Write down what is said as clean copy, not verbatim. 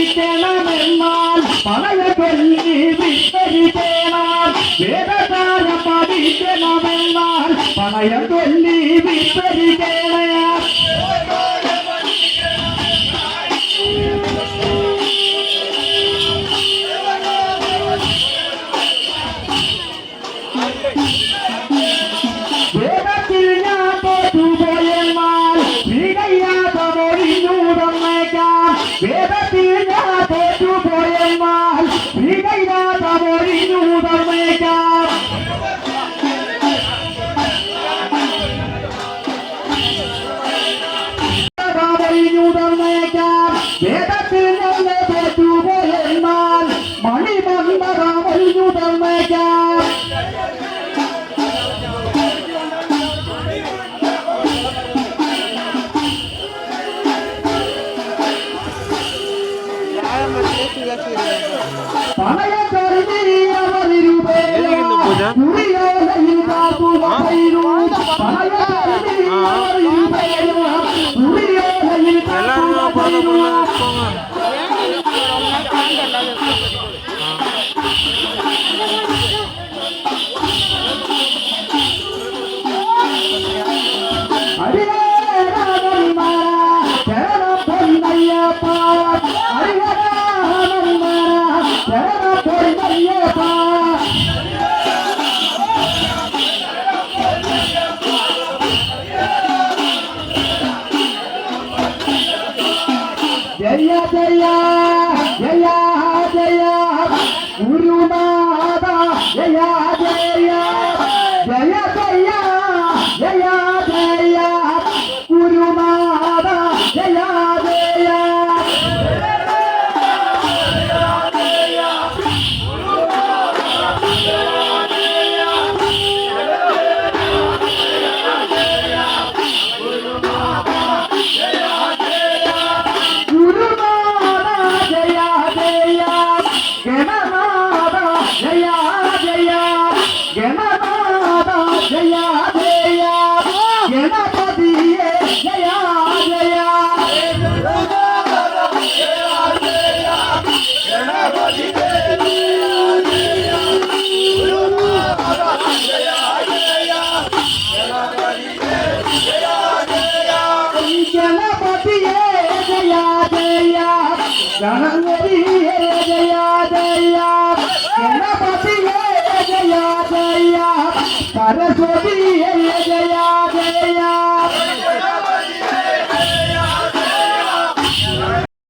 പഠിക്കണമെന്നാൽ പണയ ചൊല്ലി വിസ്തരിക്കണം. വേദസാരം പഠിക്കണമെന്നാൽ പണയ ചൊല്ലി വിസ്തരിക്കണം. വേദത്തിൽ ഞാൻ തോറ്റുപോയെന്നാൽ ശ്രീകയ്യാത്ത മൊഴിഞ്ഞൂടന്നേക്കാം. വേദത്തിൽ ഞാൻ തോറ്റുപോയെന്നാൽ ശ്രീകയ്യാത്ത മൊഴിഞ്ഞൂടന്നേക്കാം. മൊഴിഞ്ഞൂടന്നേക്കാം. വേദത്തിൽ നല്ല തോറ്റുപോയെന്നാൽ മണിമന്ദറ മൊഴിഞ്ഞൂടന്നേക്കാം. ജയ ജയ ജയ ജയ ഗുരുനാഥ ജയ ജയ ജയ ജയ ജയ ജയ ഗുരുനാഥ ജയ ജയ. గణపతియే జయ జయ గణపతియే జయ జయ సరస్వతియే